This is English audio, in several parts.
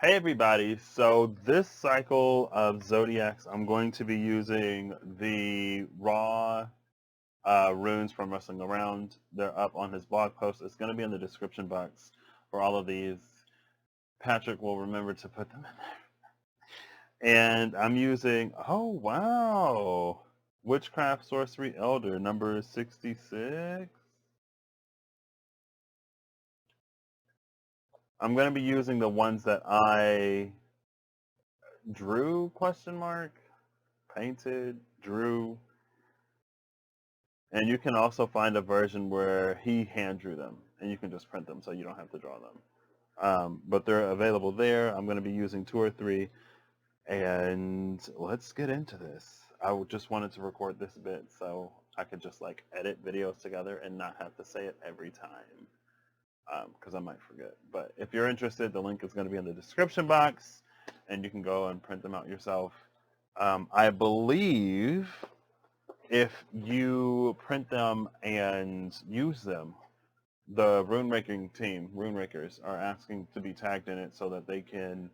Hey everybody, so this cycle of Zodiacs, I'm going to be using the raw runes from Wrestling Around. They're up on his blog post. It's going to be in the description box for all of these. Patrick will remember to put them in there. And I'm using, oh wow, Witchcraft Sorcery Elder, number 66. I'm going to be using the ones that I drew, question mark, painted, drew. And you can also find a version where he hand drew them, and you can just print them so you don't have to draw them. But they're available there. I'm going to be using 2 or 3, and let's get into this. Just wanted to record this bit so I could just like edit videos together and not have to say it every time, because I might forget. But if you're interested, the link is going to be in the description box, and you can go and print them out yourself. I believe if you print them and use them, the rune raking team, rune rakers, are asking to be tagged in it so that they can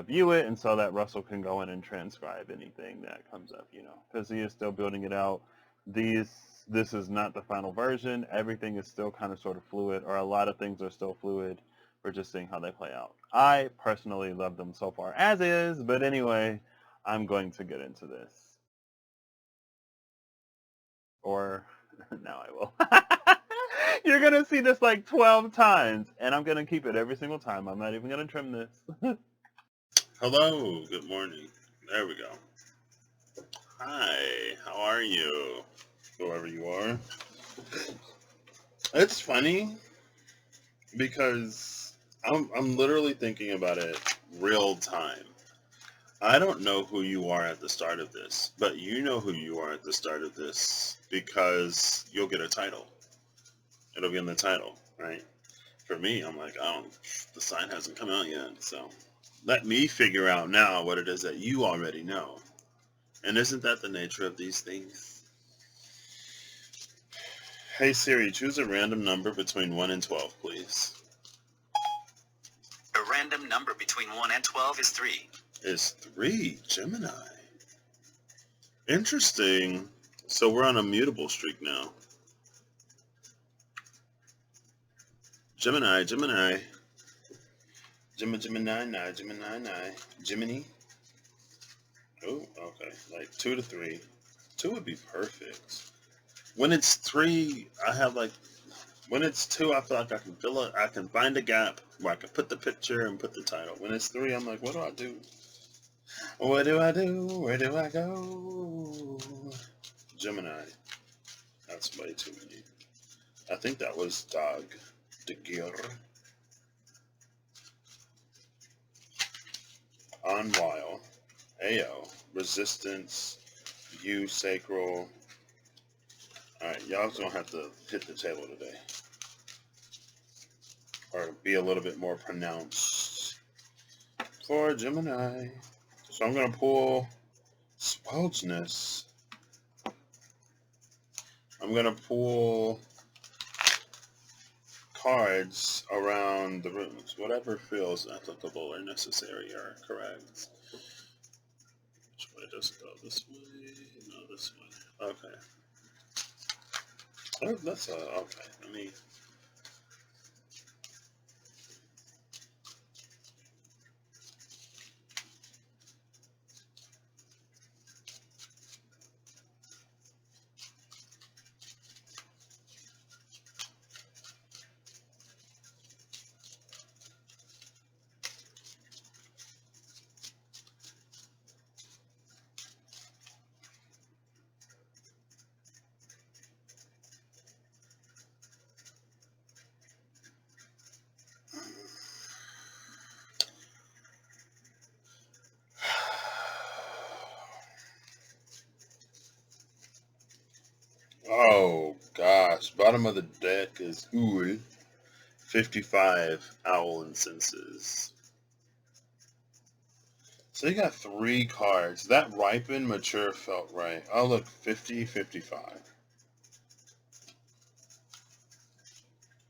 view it and so that Russell can go in and transcribe anything that comes up, because he is still building it out. This is not the final version. Everything is still kind of sort of fluid, or a lot of things are still fluid. We're just seeing how they play out. I personally love them so far as is, but anyway, I'm going to get into this. Or now I will. You're going to see this like 12 times, and I'm going to keep it every single time. I'm not even going to trim this. Hello, good morning. There we go. Hi, how are you? Whoever you are. It's funny because I'm literally thinking about it real time. I don't know who you are at the start of this, but you know who you are at the start of this because you'll get a title. It'll be in the title, right? For me, I'm like, the sign hasn't come out yet, so let me figure out now what it is that you already know. And isn't that the nature of these things? Hey Siri, choose a random number between 1 and 12, please. A random number between 1 and 12 is 3. Is 3, Gemini. Interesting. So we're on a mutable streak now. Gemini. Gemini, Gemini. Oh, okay. Like 2 to 3. 2 would be perfect. When it's 3, when it's 2, I feel like I can fill it. I can find a gap where I can put the picture and put the title. When it's 3, I'm like, what do I do? What do I do? Where do I go? Gemini. That's way too many. I think that was Dog de Gear. Unwile. AO. Resistance. U Sacral. Alright, y'all gonna have to hit the table today. Or be a little bit more pronounced for Gemini. So I'm gonna pull Swelgeness. I'm gonna pull cards around the runes, whatever feels applicable or necessary or correct. Which way does it go? This way? No, this way. Okay. Oh, that's okay. Let me. Oh gosh, bottom of the deck is Ul, 55 Owl and Senses. So you got 3 cards. That Ripen Mature felt right. Oh look, 50, 55.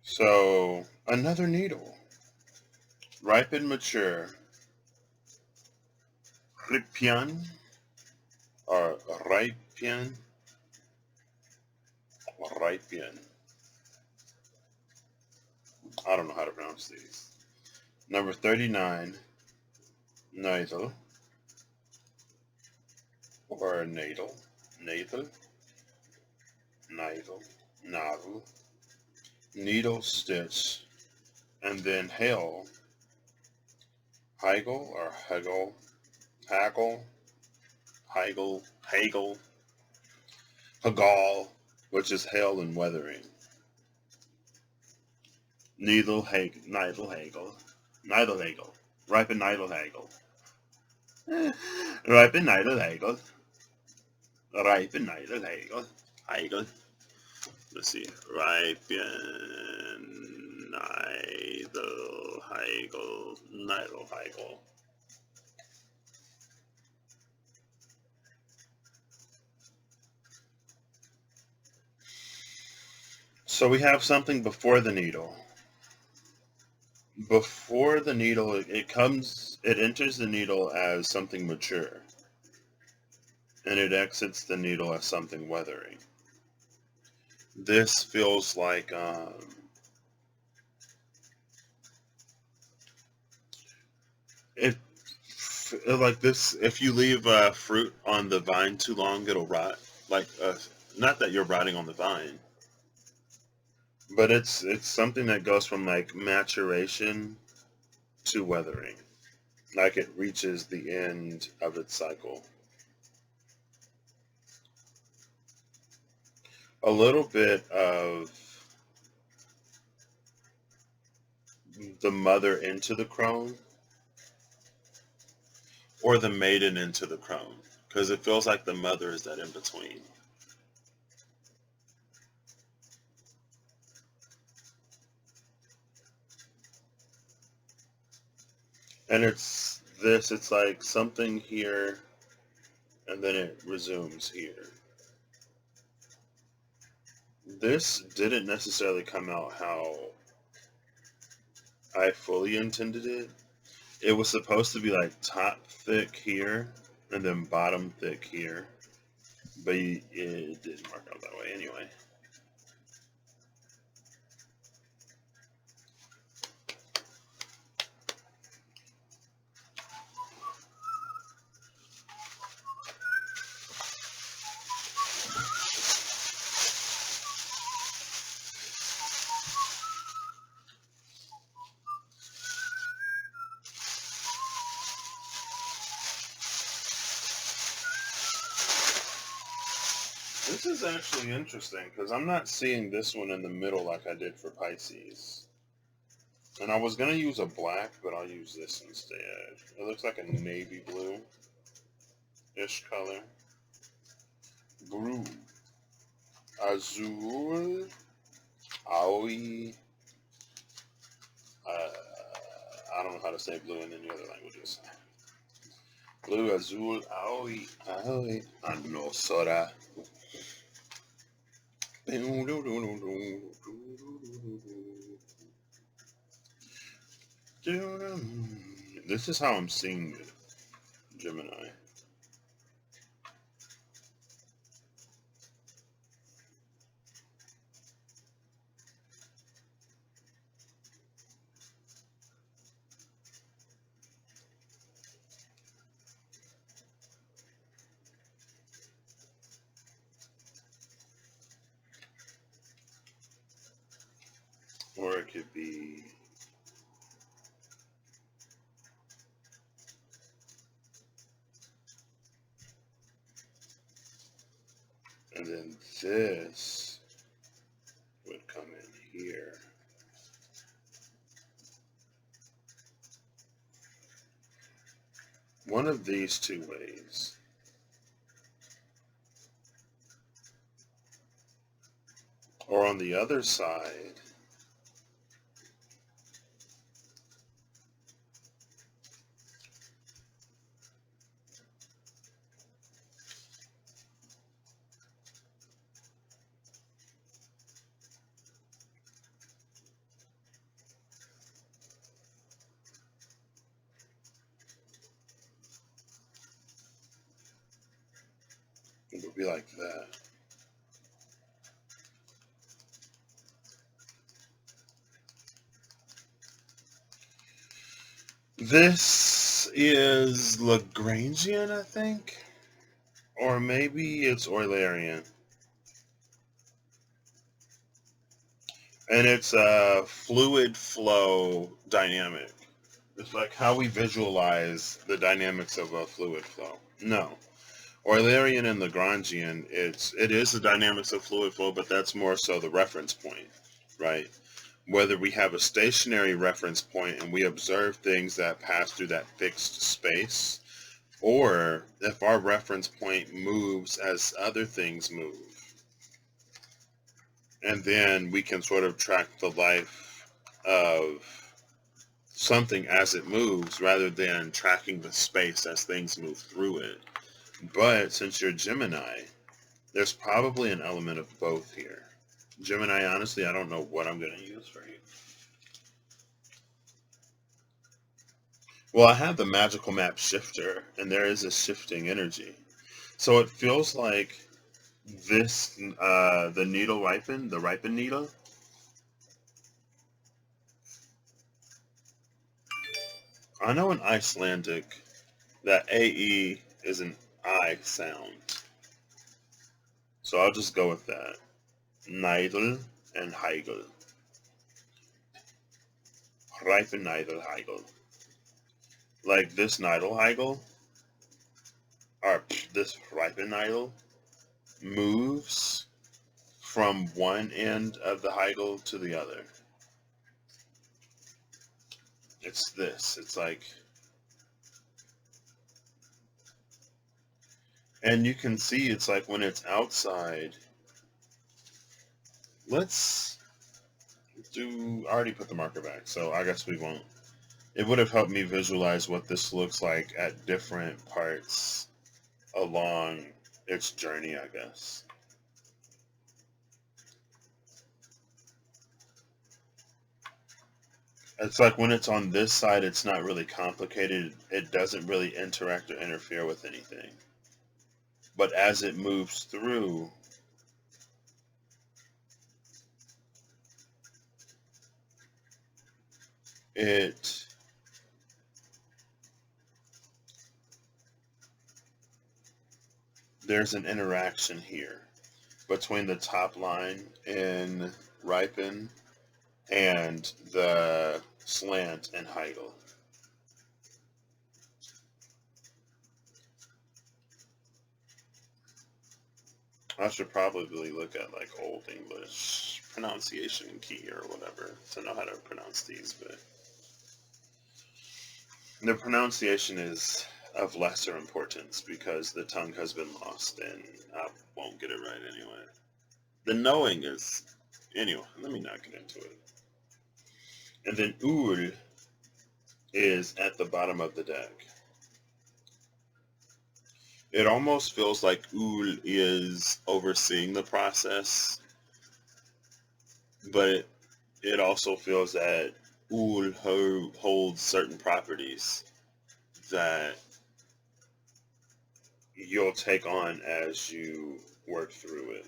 So another needle. Ripen Mature, Ripian or Ripian. Ripian. I don't know how to pronounce these. Number 39, Natal or Natal, Natal, Natal, Navel, Needle Stitch, and then Hail, Heigl or Hegel, Hagel, Heigl, Hagel, Hagal, which is hail and weathering. Ripiannaedlhaegl, Ripiannaedlhaegl, Ripiannaedlhaegl, Ripiannaedlhaegl, Heigl. Let's see, Ripiannaedlhaegl. So we have something before the needle. Before the needle, it enters the needle as something mature, and it exits the needle as something weathering. This feels like if you leave fruit on the vine too long, it'll rot. Not that you're rotting on the vine, but it's something that goes from like maturation to weathering, like it reaches the end of its cycle. A little bit of the mother into the crone, or the maiden into the crone, because it feels like the mother is that in between. And it's like something here, and then it resumes here. This didn't necessarily come out how I fully intended it. It was supposed to be like top thick here, and then bottom thick here, but it didn't work out that way anyway. This is actually interesting because I'm not seeing this one in the middle like I did for Pisces. And I was going to use a black, but I'll use this instead. It looks like a navy blue-ish color. Blue. Azul. Aoi. I don't know how to say blue in any other languages. Blue, azul, aoi, aoi, ano sora. This is how I'm seeing it, Gemini. Or it could be and then this would come in here. One of these two ways. Or on the other side, It would be like that. This is Lagrangian, I think. Or maybe it's Eulerian. And it's a fluid flow dynamic. It's like how we visualize the dynamics of a fluid flow. No. Eulerian and Lagrangian, it is the dynamics of fluid flow, but that's more so the reference point, right? Whether we have a stationary reference point and we observe things that pass through that fixed space, or if our reference point moves as other things move. And then we can sort of track the life of something as it moves rather than tracking the space as things move through it. But since you're Gemini, there's probably an element of both here. Gemini, honestly, I don't know what I'm going to use for you. Well, I have the magical map shifter, and there is a shifting energy. So it feels like this, the needle ripen, the ripen needle. I know in Icelandic that AE is an I sound. So I'll just go with that. Neidl and Heigl. Ripiannaedlhaegl. Like this Ripiannaedlhaegl, or this Ripiannaedl, moves from one end of the Heigl to the other. It's this. It's like, and you can see it's like when it's outside. Let's do, I already put the marker back, so I guess we won't. It would have helped me visualize what this looks like at different parts along its journey, I guess. It's like when it's on this side, it's not really complicated. It doesn't really interact or interfere with anything. But as it moves through, there's an interaction here between the top line in Ripen and the slant in Heigl. I should probably look at like Old English pronunciation key or whatever to know how to pronounce these, but the pronunciation is of lesser importance because the tongue has been lost and I won't get it right anyway. The knowing is, anyway, let me not get into it. And then Ul is at the bottom of the deck. It almost feels like Ul is overseeing the process, but it also feels that Ul holds certain properties that you'll take on as you work through it.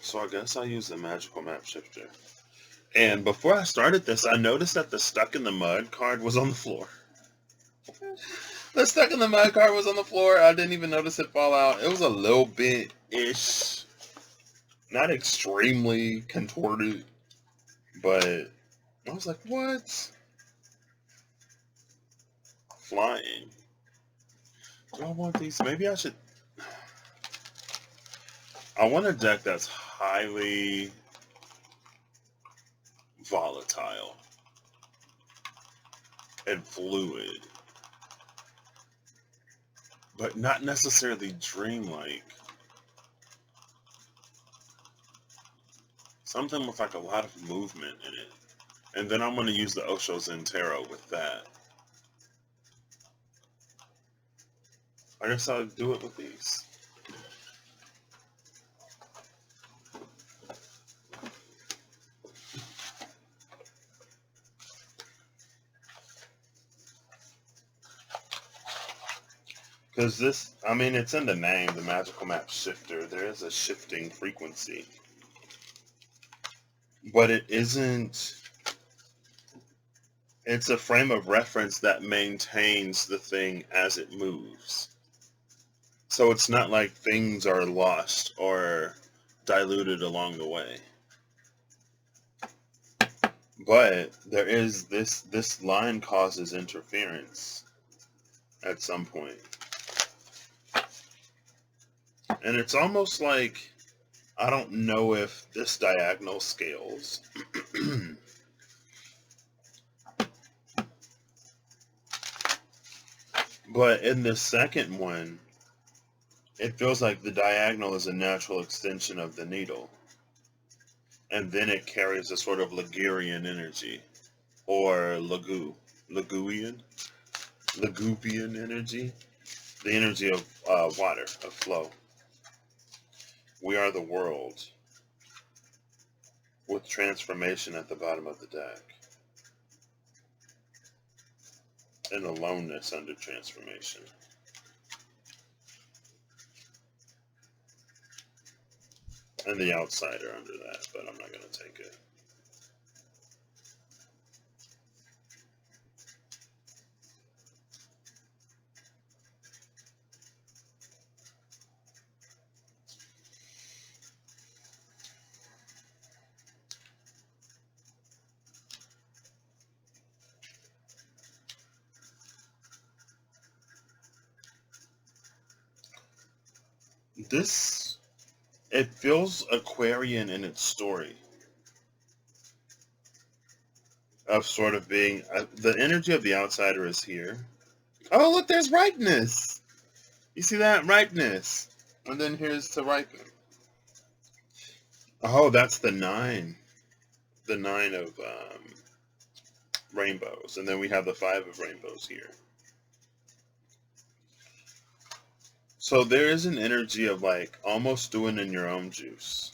So I guess I'll use the magical map shifter. And before I started this, I noticed that the Stuck in the Mud card was on the floor. The Stuck in the Mud card was on the floor. I didn't even notice it fall out. It was a little bit-ish. Not extremely contorted. But I was like, what? Flying. Do I want these? Maybe I should... I want a deck that's highly volatile and fluid, but not necessarily dreamlike. Something with like a lot of movement in it. And then I'm going to use the Osho Zen Tarot with that. I guess I'll do it with these. Because this, I mean, it's in the name, the magical map shifter. There is a shifting frequency. But it isn't, it's a frame of reference that maintains the thing as it moves. So it's not like things are lost or diluted along the way. But there is this line causes interference at some point. And it's almost like, I don't know if this diagonal scales. But in the second one, it feels like the diagonal is a natural extension of the needle. And then it carries a sort of Ligurian energy. Or Laguian energy. The energy of water, of flow. We are the world, with transformation at the bottom of the deck, and aloneness under transformation. And the outsider under that, but I'm not going to take it. This, it feels Aquarian in its story. Of sort of being, the energy of the outsider is here. Oh, look, there's ripeness. You see that? Ripeness. And then here's to ripen. Oh, that's the 9. The 9 of rainbows. And then we have the 5 of rainbows here. So there is an energy of like almost doing in your own juice.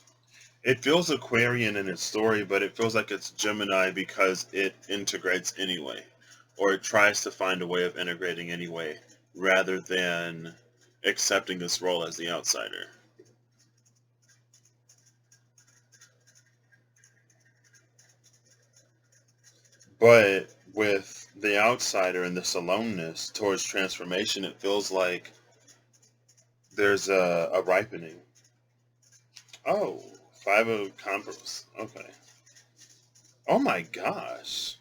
It feels Aquarian in its story, but it feels like it's Gemini because it integrates anyway. Or it tries to find a way of integrating anyway, rather than accepting this role as the outsider. But with the outsider and this aloneness towards transformation, it feels like there's a ripening. Oh, 5 of compass. Okay. Oh my gosh.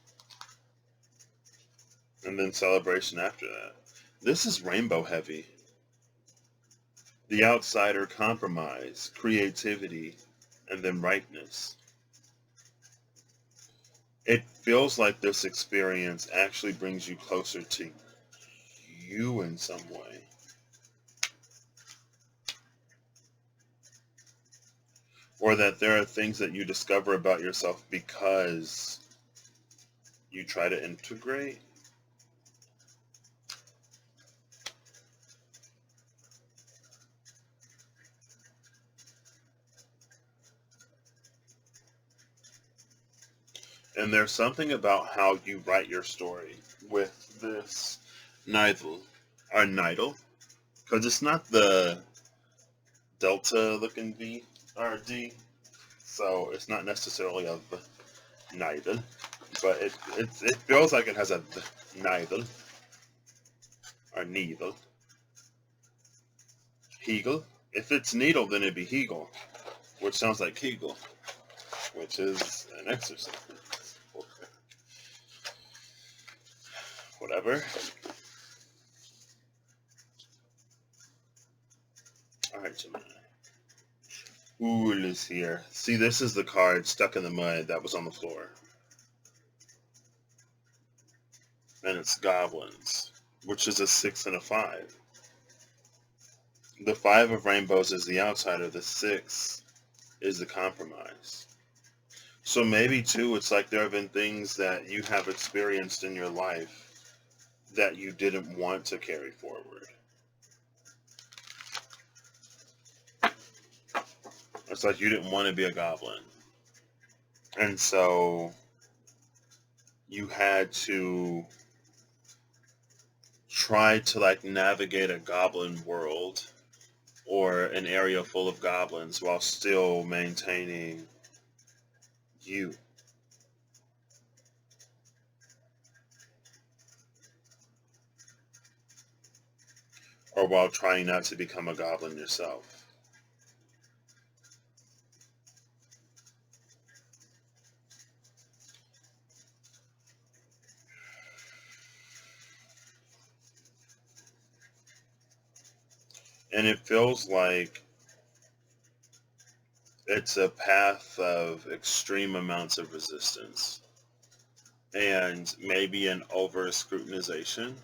And then celebration after that. This is rainbow heavy. The outsider, compromise, creativity, and then ripeness. It feels like this experience actually brings you closer to you in some way. Or that there are things that you discover about yourself because you try to integrate. And there's something about how you write your story with this Nidal, or Nidal, because it's not the Delta looking V or D, so it's not necessarily a Nidal, but it feels like it has a Nidal, or Needle. Hegel. If it's needle, then it'd be Hegel, which sounds like Kegel, which is an exercise. Whatever. Alright, Gemini. Ool is here. See, this is the card stuck in the mud that was on the floor. And it's goblins, which is a 6 and a 5. The 5 of rainbows is the outsider. The 6 is the compromise. So maybe, too, it's like there have been things that you have experienced in your life that you didn't want to carry forward. It's like you didn't want to be a goblin. And so you had to try to like navigate a goblin world or an area full of goblins while still maintaining you. Or while trying not to become a goblin yourself. And it feels like it's a path of extreme amounts of resistance and maybe an over scrutinization,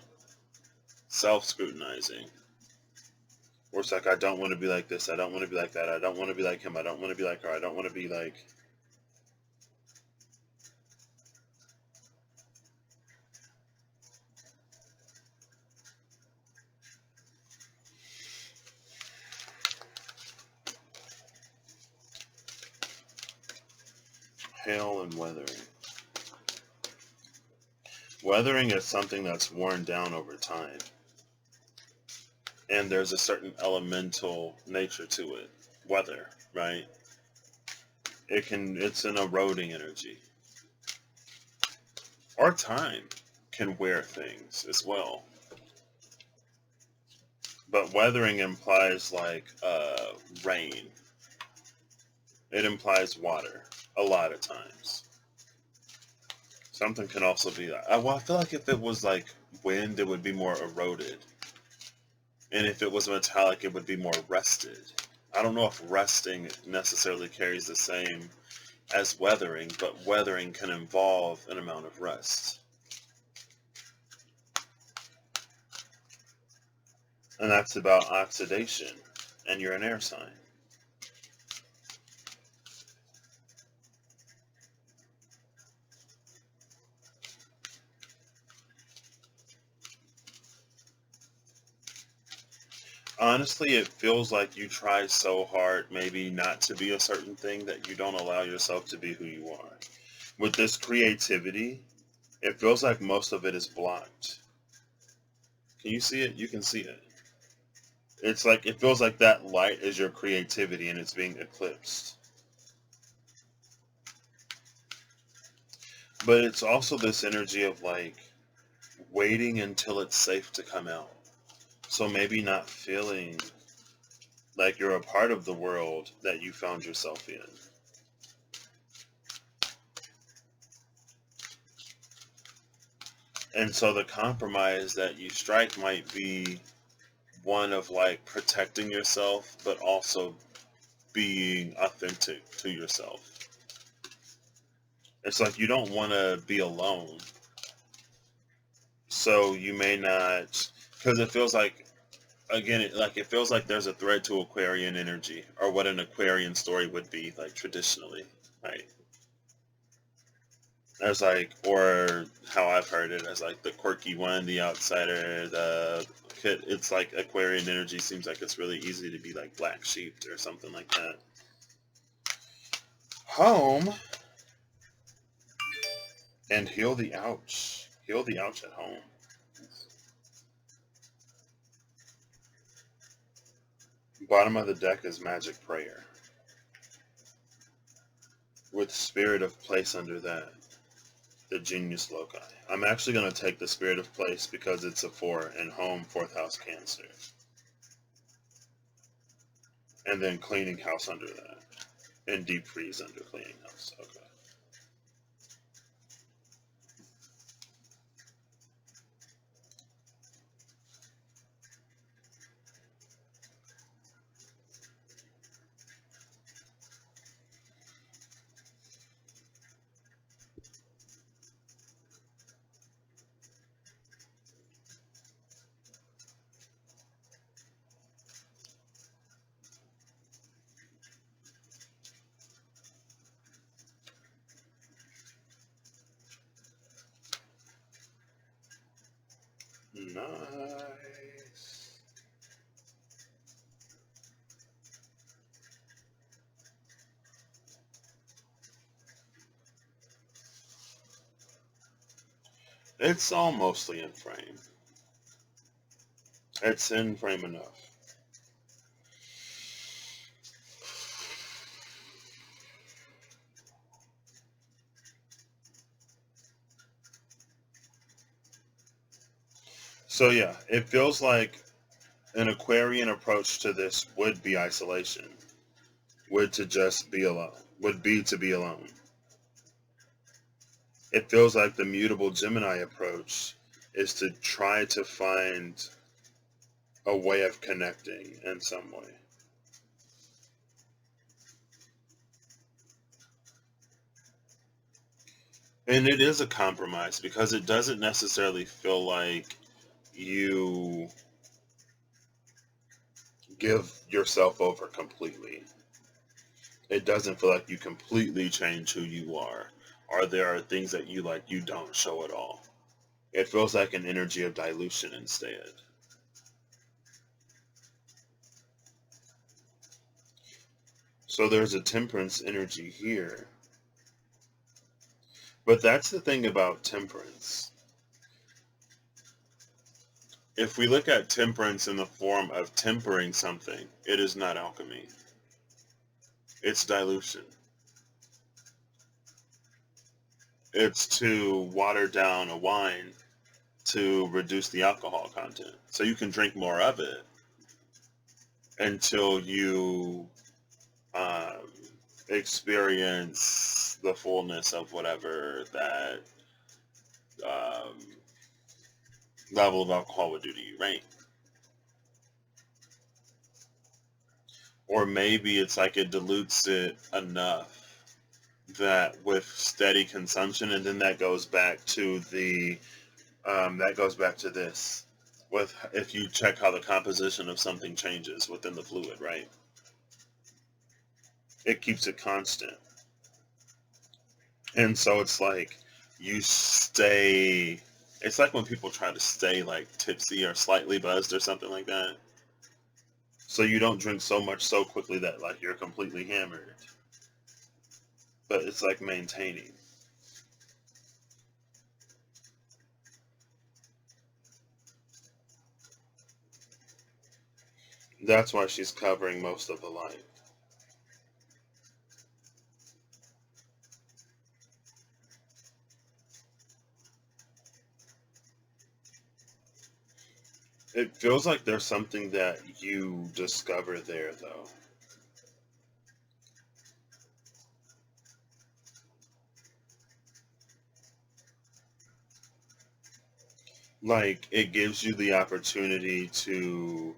self-scrutinizing. Where it's like, I don't want to be like this, I don't want to be like that, I don't want to be like him, I don't want to be like her, I don't want to be like... Hail and weathering. Weathering is something that's worn down over time. And there's a certain elemental nature to it. Weather, right? It's an eroding energy. Or time can wear things as well. But weathering implies like rain. It implies water a lot of times. Something can also be like, well, I feel like if it was like wind, it would be more eroded. And if it was metallic, it would be more rusted. I don't know if rusting necessarily carries the same as weathering, but weathering can involve an amount of rust. And that's about oxidation, and you're an air sign. Honestly, it feels like you try so hard maybe not to be a certain thing that you don't allow yourself to be who you are. With this creativity, it feels like most of it is blocked. Can you see it? You can see it. It's like, it feels like that light is your creativity and it's being eclipsed. But it's also this energy of like waiting until it's safe to come out. So maybe not feeling like you're a part of the world that you found yourself in. And so the compromise that you strike might be one of like protecting yourself, but also being authentic to yourself. It's like you don't want to be alone. So you may not, because it feels like, again, it feels like there's a thread to Aquarian energy, or what an Aquarian story would be, like traditionally, right? There's like, or how I've heard it as like the quirky one, the outsider, the kid. It's like Aquarian energy seems like it's really easy to be like black sheep or something like that. Home and heal the ouch. Heal the ouch at home. Bottom of the deck is Magic Prayer, with Spirit of Place under that, the Genius Loci. I'm actually going to take the Spirit of Place because it's a 4 and home, 4th house Cancer. And then Cleaning House under that, and Deep Freeze under Cleaning House. Okay. Nice. It's all mostly in frame. It's in frame enough. So yeah, it feels like an Aquarian approach to this would be isolation, would to just be alone, would be to be alone. It feels like the mutable Gemini approach is to try to find a way of connecting in some way. And it is a compromise because it doesn't necessarily feel like you give yourself over completely. It doesn't feel like you completely change who you are, or there are things that you like you don't show at all. It feels like an energy of dilution instead. So there's a temperance energy here. But that's the thing about temperance. If we look at temperance in the form of tempering something, it is not alchemy. It's dilution. It's to water down a wine to reduce the alcohol content. So you can drink more of it until you experience the fullness of whatever that um, level of alcohol would do to you, right? Or maybe it's like it dilutes it enough that with steady consumption, and then that goes back to this. With if you check how the composition of something changes within the fluid, right? It keeps it constant. And so it's like you stay, it's like when people try to stay like tipsy or slightly buzzed or something like that. So you don't drink so much so quickly that like you're completely hammered. But it's like maintaining. That's why she's covering most of the light. It feels like there's something that you discover there, though. Like, it gives you the opportunity to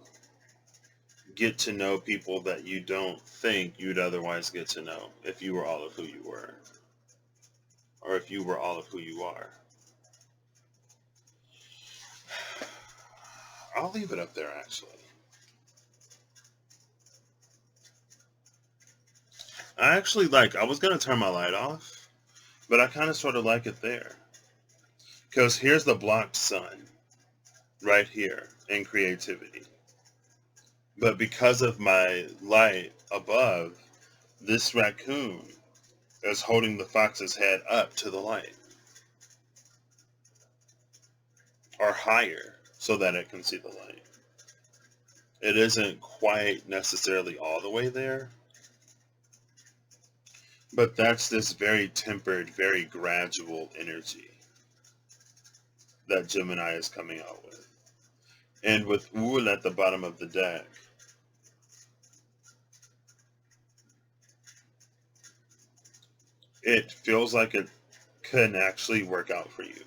get to know people that you don't think you'd otherwise get to know if you were all of who you were. Or if you were all of who you are. I'll leave it up there, actually. I was going to turn my light off, but I kind of sort of like it there. Because here's the blocked sun, right here, in creativity. But because of my light above, this raccoon is holding the fox's head up to the light. Or higher, so that it can see the light. It isn't quite necessarily all the way there, but that's this very tempered, very gradual energy that Gemini is coming out with. And with Ul at the bottom of the deck, it feels like it can actually work out for you.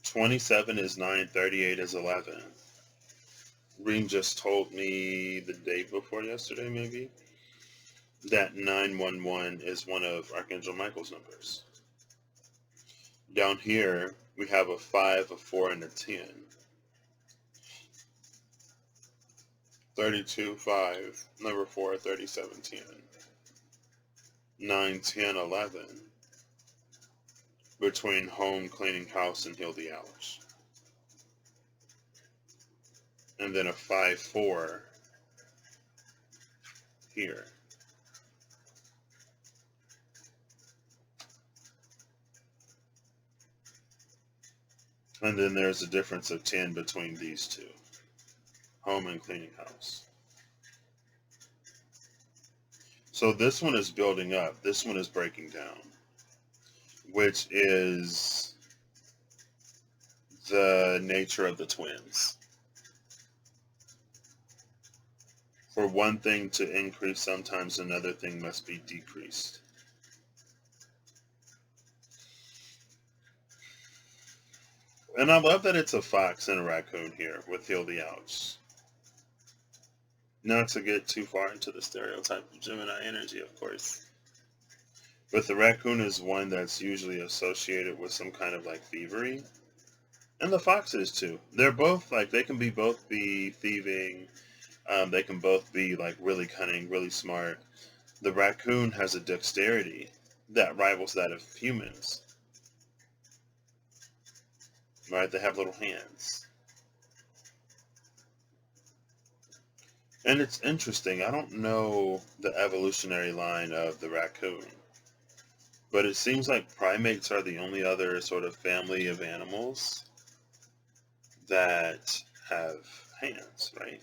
27 is 9, 38 is 11. Reem just told me the day before yesterday, maybe, that 911 is one of Archangel Michael's numbers. Down here, we have a 5, a 4, and a 10. 32, 5, number 4, 37, 10. 9, 10, 11. Between home, cleaning house, and heal the hours. And then a 5, 4 here. And then there's a difference of 10 between these two. Home and cleaning house. So this one is building up. This one is breaking down, which is the nature of the twins. For one thing to increase, sometimes another thing must be decreased. And I love that it's a fox and a raccoon here with Heal the Ouch. Not to get too far into the stereotype of Gemini energy, of course. But the raccoon is one that's usually associated with some kind of like thievery. And the fox is too. They're both like, they can be both be thieving. They can both be like really cunning, really smart. The raccoon has a dexterity that rivals that of humans. Right? They have little hands. And it's interesting. I don't know the evolutionary line of the raccoon, but it seems like primates are the only other sort of family of animals that have hands, right?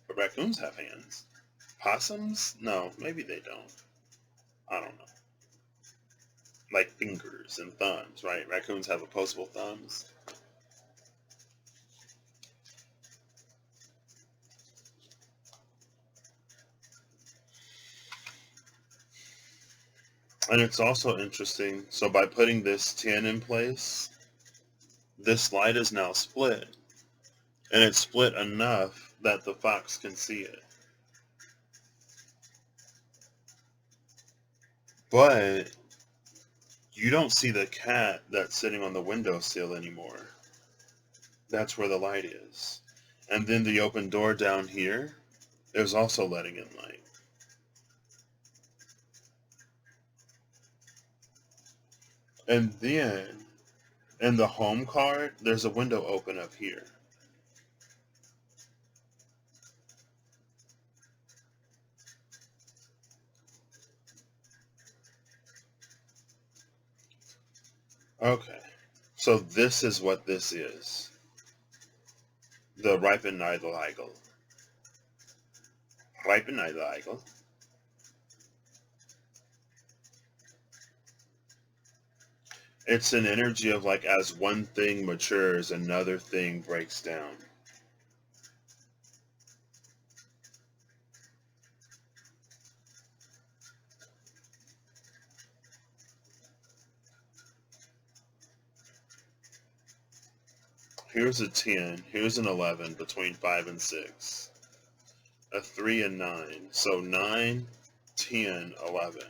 But raccoons have hands. Possums? No, maybe they don't. I don't know. Like fingers and thumbs, right? Raccoons have opposable thumbs. And it's also interesting. So by putting this 10 in place, this light is now split. And it's split enough that the fox can see it. But you don't see the cat that's sitting on the windowsill anymore. That's where the light is. And then the open door down here is also letting in light. And then in the home card, there's a window open up here. Okay, so this is what this is. The Ripiannaedlhaegl. Ripiannaedlhaegl. It's an energy of like, as one thing matures, another thing breaks down. Here's a 10, here's an 11 between 5 and 6. A 3 and 9. So 9, 10, 11.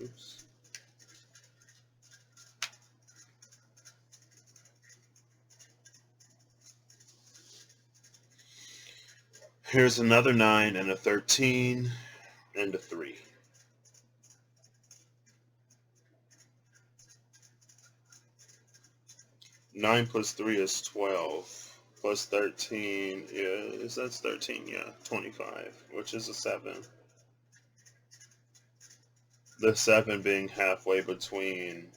Oops. Here's another 9 and a 13 and a 3. Nine plus 3 is 12. Plus 13 is, that's 13, yeah, 25, which is a 7. The 7 being halfway between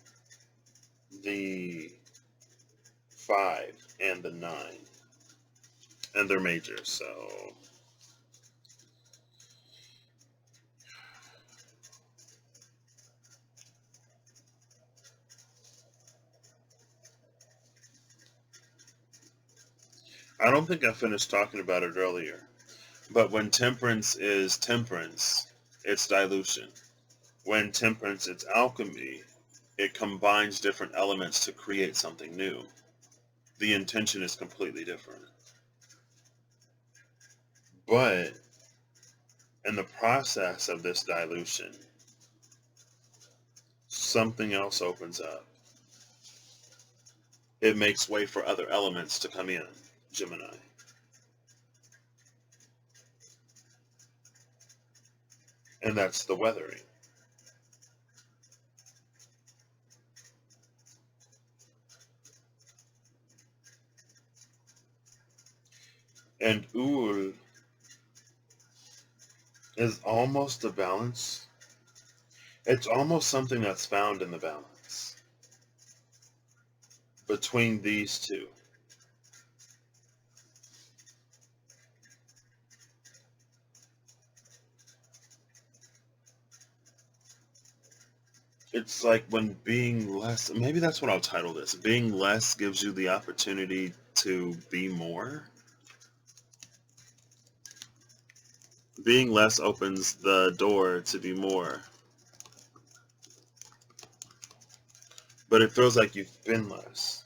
the 5 and the 9. And they're majors, so I don't think I finished talking about it earlier, but when temperance is temperance, it's dilution. When temperance is alchemy, it combines different elements to create something new. The intention is completely different. But in the process of this dilution, something else opens up. It makes way for other elements to come in, Gemini. And that's the weathering. And ul is almost a balance. It's almost something that's found in the balance between these two. It's like when being less, maybe that's what I'll title this. Being less gives you the opportunity to be more. Being less opens the door to be more. But it feels like you've been less.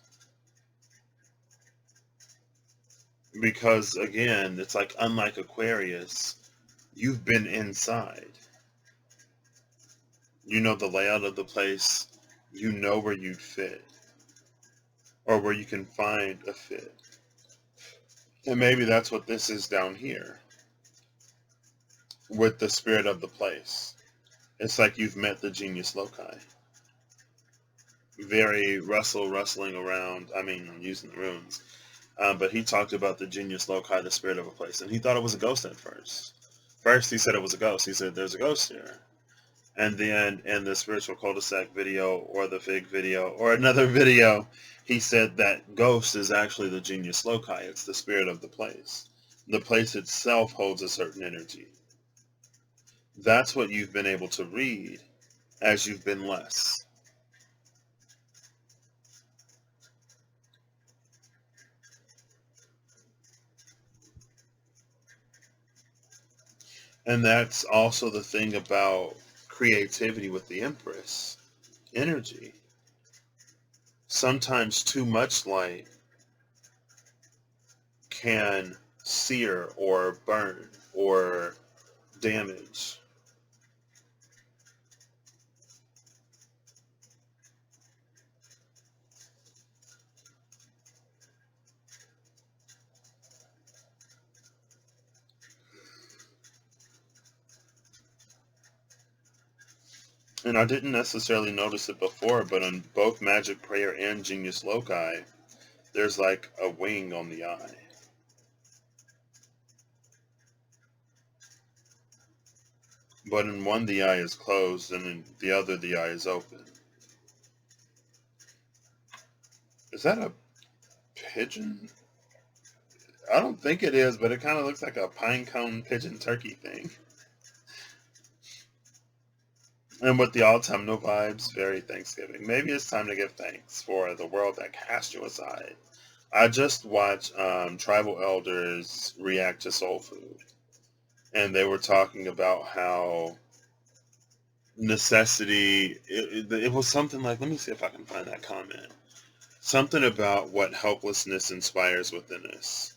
Because again, it's like unlike Aquarius, you've been inside. You know the layout of the place. You know where you'd fit. Or where you can find a fit. And maybe that's what this is down here. With the spirit of the place. It's like you've met the genius loci. Very rustling around. I mean, I'm using the runes. But he talked about the genius loci, the spirit of a place. And he thought it was a ghost at first. First he said it was a ghost. He said, there's a ghost here. And then in the spiritual cul-de-sac video or the fig video or another video, he said that ghost is actually the genius loci. It's the spirit of the place. The place itself holds a certain energy. That's what you've been able to read as you've been less. And that's also the thing about creativity with the Empress energy. Sometimes too much light can sear or burn or damage. And I didn't necessarily notice it before, but on both Magic Prayer and Genius Loci, there's like a wing on the eye. But in one, the eye is closed, and in the other, the eye is open. Is that a pigeon? I don't think it is, but it kind of looks like a pine cone pigeon turkey thing. And with the autumnal vibes, very Thanksgiving. Maybe it's time to give thanks for the world that cast you aside. I just watched tribal elders react to soul food. And they were talking about how necessity, it was something like, let me see if I can find that comment. Something about what helplessness inspires within us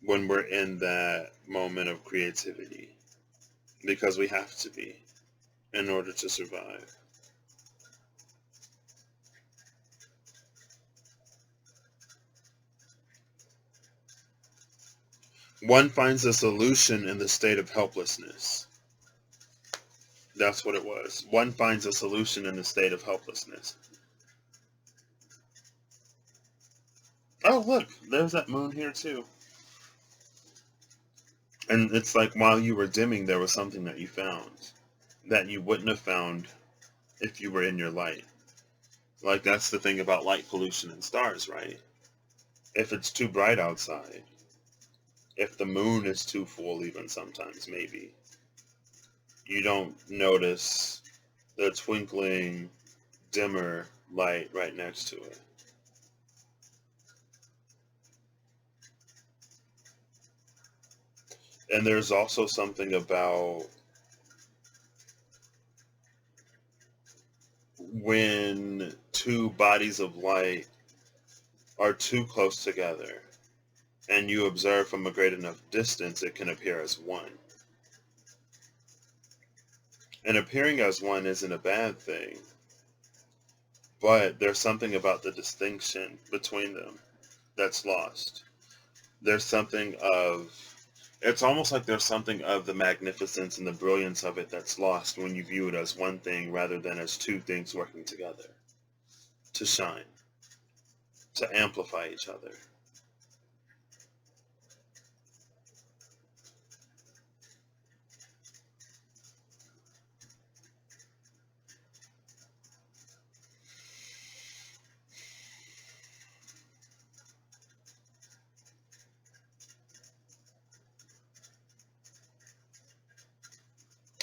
when we're in that moment of creativity. Because we have to be in order to survive. One finds a solution in the state of helplessness. That's what it was. One finds a solution in the state of helplessness. Oh, look, there's that moon here too. And it's like while you were dimming, there was something that you found that you wouldn't have found if you were in your light. Like, that's the thing about light pollution and stars, right? If it's too bright outside, if the moon is too full even sometimes, maybe, you don't notice the twinkling, dimmer light right next to it. And there's also something about when two bodies of light are too close together and you observe from a great enough distance, it can appear as one. And appearing as one isn't a bad thing, but there's something about the distinction between them that's lost. There's something of, it's almost like there's something of the magnificence and the brilliance of it that's lost when you view it as one thing rather than as two things working together to shine, to amplify each other.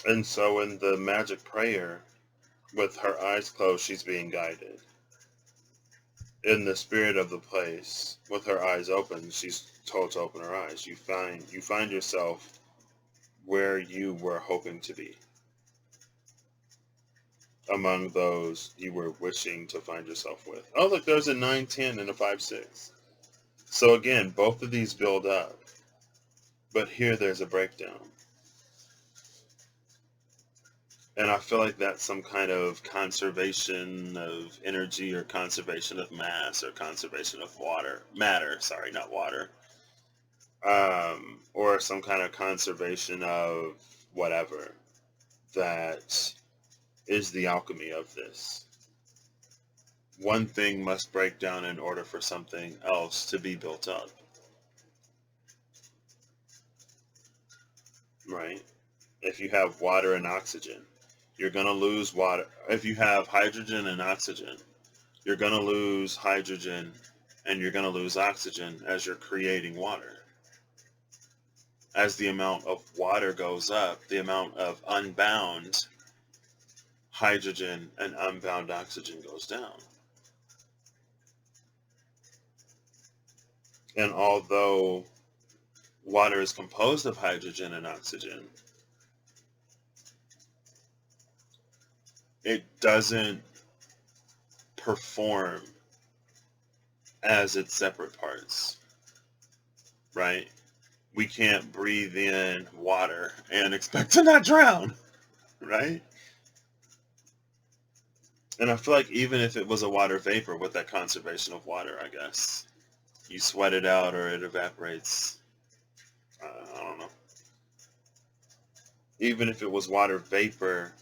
And so in the magic prayer, with her eyes closed, she's being guided. In the spirit of the place, with her eyes open, she's told to open her eyes. You find yourself where you were hoping to be, among those you were wishing to find yourself with. Oh, look, there's a 9-10 and a 5-6. So again, both of these build up, but here there's a breakdown. And I feel like that's some kind of conservation of energy, or conservation of mass, or conservation of matter, sorry, not water. Or some kind of conservation of whatever that is the alchemy of this. One thing must break down in order for something else to be built up. Right? If you have water and oxygen, you're going to lose water. If you have hydrogen and oxygen, you're going to lose hydrogen and you're going to lose oxygen as you're creating water. As the amount of water goes up, the amount of unbound hydrogen and unbound oxygen goes down. And although water is composed of hydrogen and oxygen, it doesn't perform as its separate parts, right? We can't breathe in water and expect to not drown, right? And I feel like even if it was a water vapor, with that conservation of water, I guess, you sweat it out or it evaporates. I don't know. Even if it was water vapor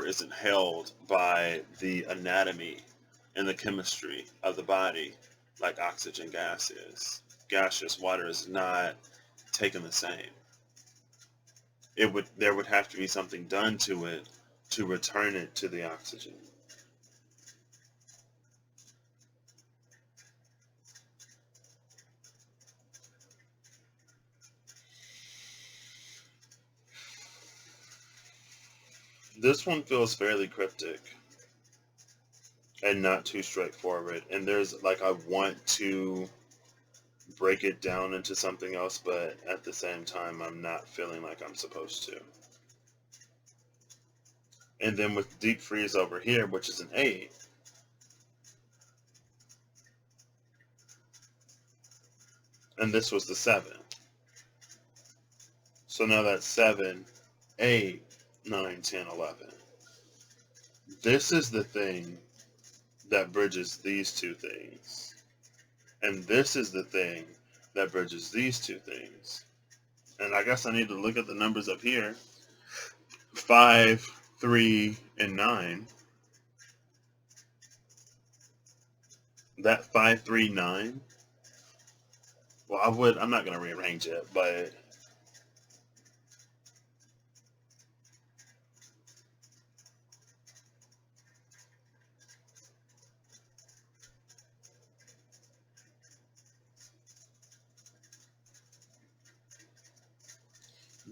isn't held by the anatomy and the chemistry of the body like oxygen gas is. Gaseous water is not taken the same. There would have to be something done to it to return it to the oxygen. This one feels fairly cryptic and not too straightforward. And there's like, I want to break it down into something else, but at the same time, I'm not feeling like I'm supposed to. And then with deep freeze over here, which is an 8, and this was the 7. So now that's 7, 8, 9, 10, 11. This is the thing that bridges these two things. And this is the thing that bridges these two things. And I guess I need to look at the numbers up here. 5, 3, and 9. That 5, 3, 9. Well, I'm not going to rearrange it, but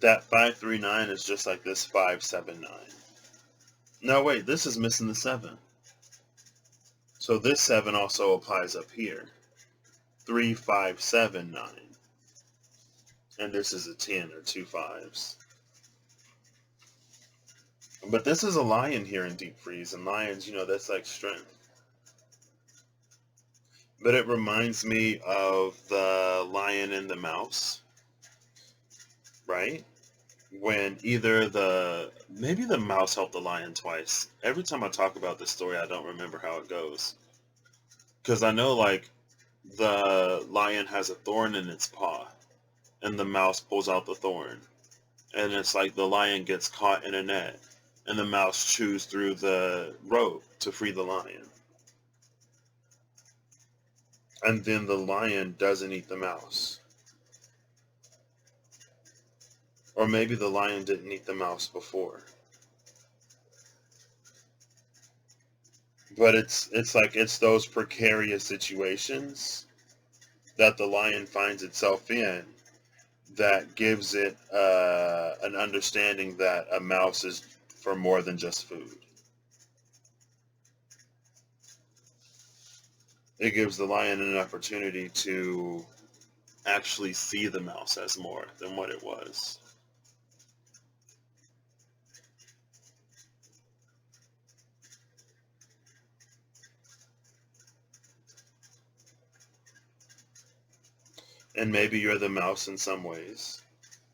that 5, 3, 9 is just like this 5, 7, 9. No, wait, this is missing the 7. So this 7 also applies up here. 3, 5, 7, 9. And this is a 10, or 2 5s. But this is a lion here in deep freeze, and lions, that's like strength. But it reminds me of the lion and the mouse, right? When maybe the mouse helped the lion twice. Every time I talk about this story, I don't remember how it goes. Because I know, like, the lion has a thorn in its paw, and the mouse pulls out the thorn. And it's like the lion gets caught in a net, and the mouse chews through the rope to free the lion. And then the lion doesn't eat the mouse. Or maybe the lion didn't eat the mouse before. But it's those precarious situations that the lion finds itself in that gives it an understanding that a mouse is for more than just food. It gives the lion an opportunity to actually see the mouse as more than what it was. And maybe you're the mouse in some ways,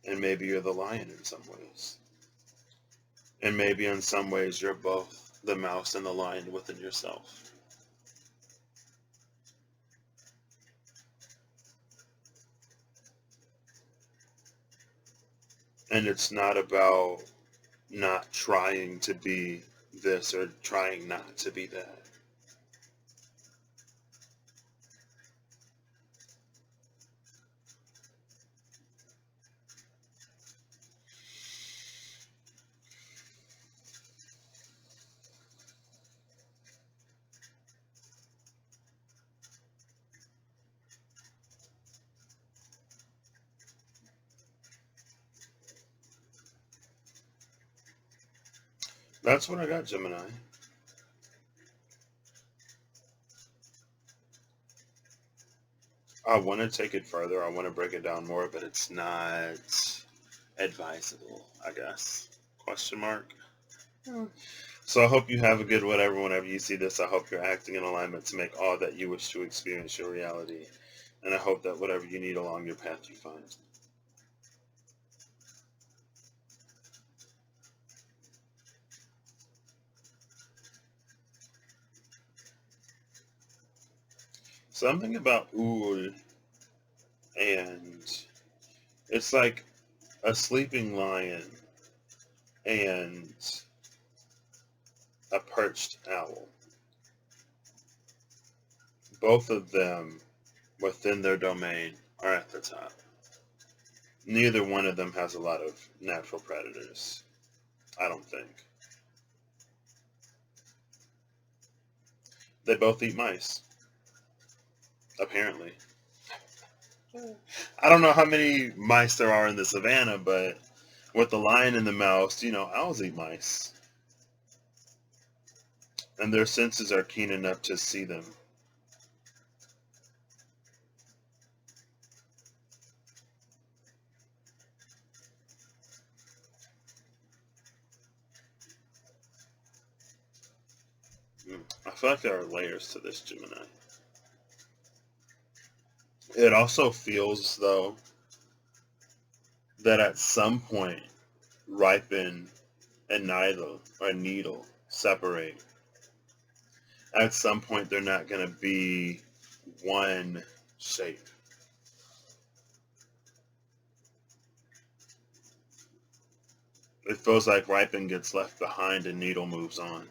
and maybe you're the lion in some ways. And maybe in some ways you're both the mouse and the lion within yourself. And it's not about not trying to be this or trying not to be that. That's what I got, Gemini. I want to take it further. I want to break it down more, but it's not advisable, I guess. Question mark. So I hope you have a good whenever you see this. I hope you're acting in alignment to make all that you wish to experience your reality. And I hope that whatever you need along your path, you find. Something about Ul, and it's like a sleeping lion and a perched owl. Both of them within their domain are at the top. Neither one of them has a lot of natural predators, I don't think. They both eat mice, apparently. I don't know how many mice there are in the savannah, but with the lion and the mouse, owls eat mice. And their senses are keen enough to see them. I feel like there are layers to this, Gemini. It also feels, though, that at some point, Ripen and Needle separate. At some point, they're not going to be one shape. It feels like Ripen gets left behind and Needle moves on.